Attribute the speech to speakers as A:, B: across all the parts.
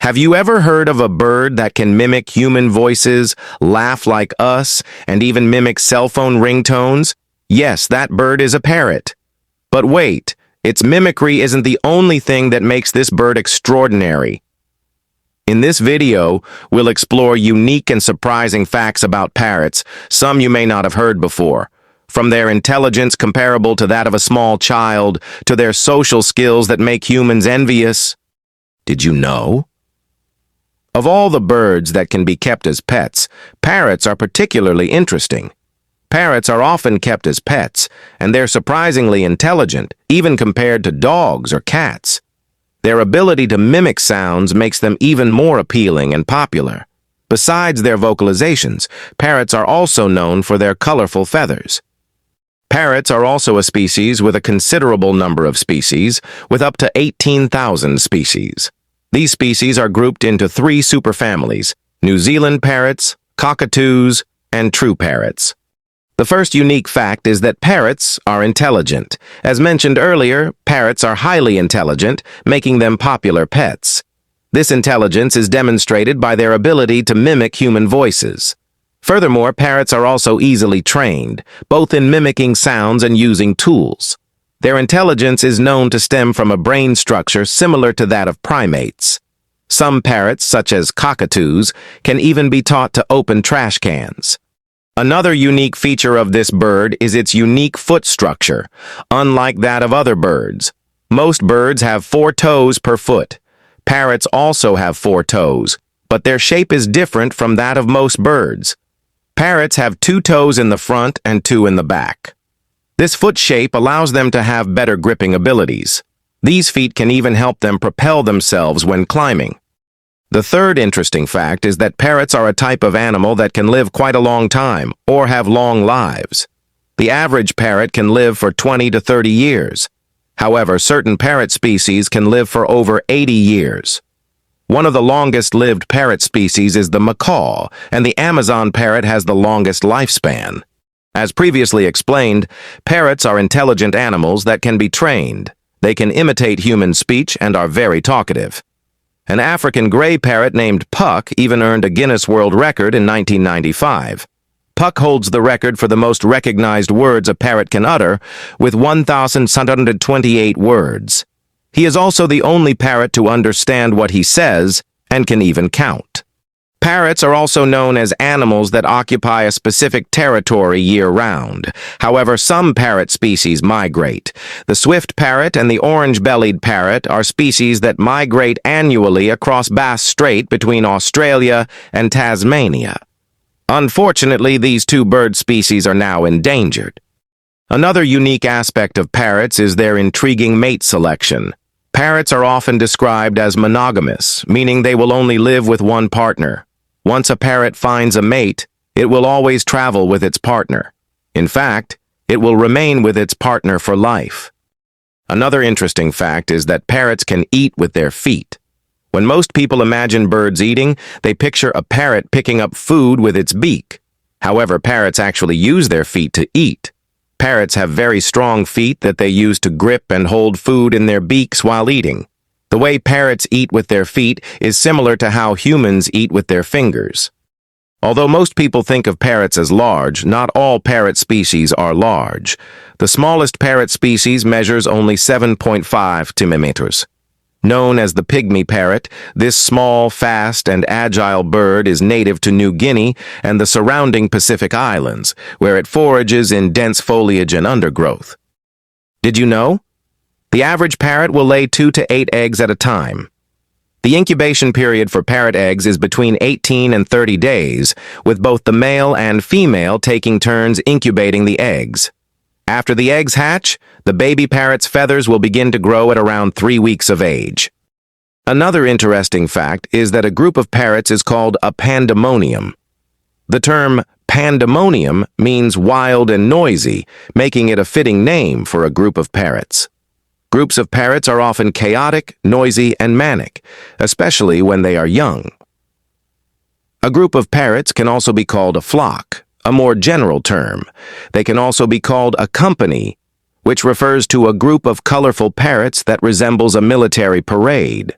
A: Have you ever heard of a bird that can mimic human voices, laugh like us, and even mimic cell phone ringtones? Yes, that bird is a parrot. But wait, its mimicry isn't the only thing that makes this bird extraordinary. In this video, we'll explore unique and surprising facts about parrots, some you may not have heard before. From their intelligence comparable to that of a small child, to their social skills that make humans envious. Did you know? Of all the birds that can be kept as pets, parrots are particularly interesting. Parrots are often kept as pets, and they're surprisingly intelligent, even compared to dogs or cats. Their ability to mimic sounds makes them even more appealing and popular. Besides their vocalizations, parrots are also known for their colorful feathers. Parrots are also a species with a considerable number of species, with up to 18,000 species. These species are grouped into three superfamilies: New Zealand parrots, cockatoos, and true parrots. The first unique fact is that parrots are intelligent. As mentioned earlier, parrots are highly intelligent, making them popular pets. This intelligence is demonstrated by their ability to mimic human voices. Furthermore, parrots are also easily trained, both in mimicking sounds and using tools. Their intelligence is known to stem from a brain structure similar to that of primates. Some parrots, such as cockatoos, can even be taught to open trash cans. Another unique feature of this bird is its unique foot structure, unlike that of other birds. Most birds have 4 toes per foot. Parrots also have 4 toes, but their shape is different from that of most birds. Parrots have 2 toes in the front and 2 in the back. This foot shape allows them to have better gripping abilities. These feet can even help them propel themselves when climbing. The third interesting fact is that parrots are a type of animal that can live quite a long time, or have long lives. The average parrot can live for 20 to 30 years. However, certain parrot species can live for over 80 years. One of the longest-lived parrot species is the macaw, and the Amazon parrot has the longest lifespan. As previously explained, parrots are intelligent animals that can be trained. They can imitate human speech and are very talkative. An African gray parrot named Puck even earned a Guinness World Record in 1995. Puck holds the record for the most recognized words a parrot can utter, with 1,728 words. He is also the only parrot to understand what he says and can even count. Parrots are also known as animals that occupy a specific territory year-round. However, some parrot species migrate. The swift parrot and the orange-bellied parrot are species that migrate annually across Bass Strait between Australia and Tasmania. Unfortunately, these two bird species are now endangered. Another unique aspect of parrots is their intriguing mate selection. Parrots are often described as monogamous, meaning they will only live with one partner. Once a parrot finds a mate, it will always travel with its partner. In fact, it will remain with its partner for life. Another interesting fact is that parrots can eat with their feet. When most people imagine birds eating, they picture a parrot picking up food with its beak. However, parrots actually use their feet to eat. Parrots have very strong feet that they use to grip and hold food in their beaks while eating. The way parrots eat with their feet is similar to how humans eat with their fingers. Although most people think of parrots as large, not all parrot species are large. The smallest parrot species measures only 7.5 centimeters. Known as the pygmy parrot, this small, fast, and agile bird is native to New Guinea and the surrounding Pacific Islands, where it forages in dense foliage and undergrowth. Did you know? The average parrot will lay 2 to 8 eggs at a time. The incubation period for parrot eggs is between 18 and 30 days, with both the male and female taking turns incubating the eggs. After the eggs hatch, the baby parrot's feathers will begin to grow at around 3 weeks of age. Another interesting fact is that a group of parrots is called a pandemonium. The term pandemonium means wild and noisy, making it a fitting name for a group of parrots. Groups of parrots are often chaotic, noisy, and manic, especially when they are young. A group of parrots can also be called a flock, a more general term. They can also be called a company, which refers to a group of colorful parrots that resembles a military parade.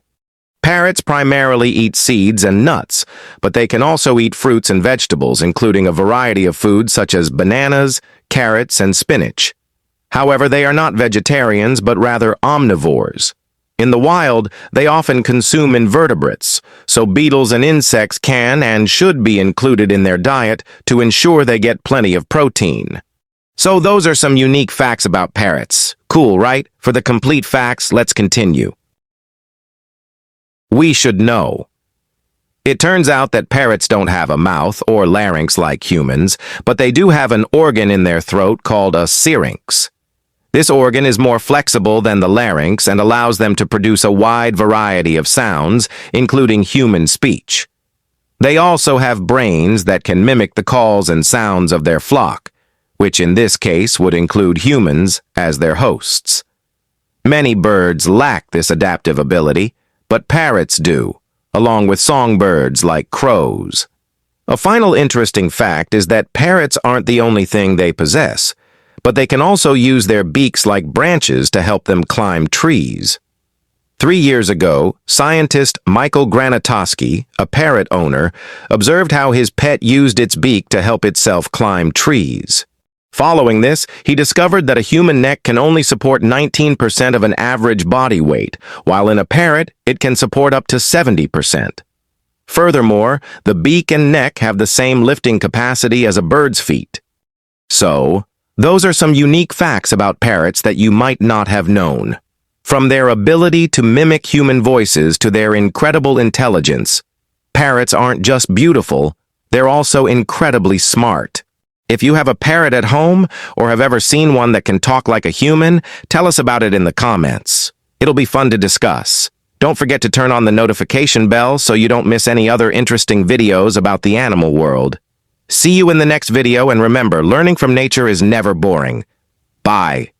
A: Parrots primarily eat seeds and nuts, but they can also eat fruits and vegetables, including a variety of foods such as bananas, carrots, and spinach. However, they are not vegetarians, but rather omnivores. In the wild, they often consume invertebrates, so beetles and insects can and should be included in their diet to ensure they get plenty of protein. So those are some unique facts about parrots. Cool, right? For the complete facts, let's continue. We should know. It turns out that parrots don't have a mouth or larynx like humans, but they do have an organ in their throat called a syrinx. This organ is more flexible than the larynx and allows them to produce a wide variety of sounds, including human speech. They also have brains that can mimic the calls and sounds of their flock, which in this case would include humans as their hosts. Many birds lack this adaptive ability, but parrots do, along with songbirds like crows. A final interesting fact is that parrots aren't the only thing they possess, but they can also use their beaks like branches to help them climb trees. 3 years ago, scientist Michael Granatowski, a parrot owner, observed how his pet used its beak to help itself climb trees. Following this, he discovered that a human neck can only support 19% of an average body weight, while in a parrot, it can support up to 70%. Furthermore, the beak and neck have the same lifting capacity as a bird's feet. So, those are some unique facts about parrots that you might not have known. From their ability to mimic human voices to their incredible intelligence, parrots aren't just beautiful, they're also incredibly smart. If you have a parrot at home or have ever seen one that can talk like a human, tell us about it in the comments. It'll be fun to discuss. Don't forget to turn on the notification bell so you don't miss any other interesting videos about the animal world. See you in the next video, and remember, learning from nature is never boring. Bye.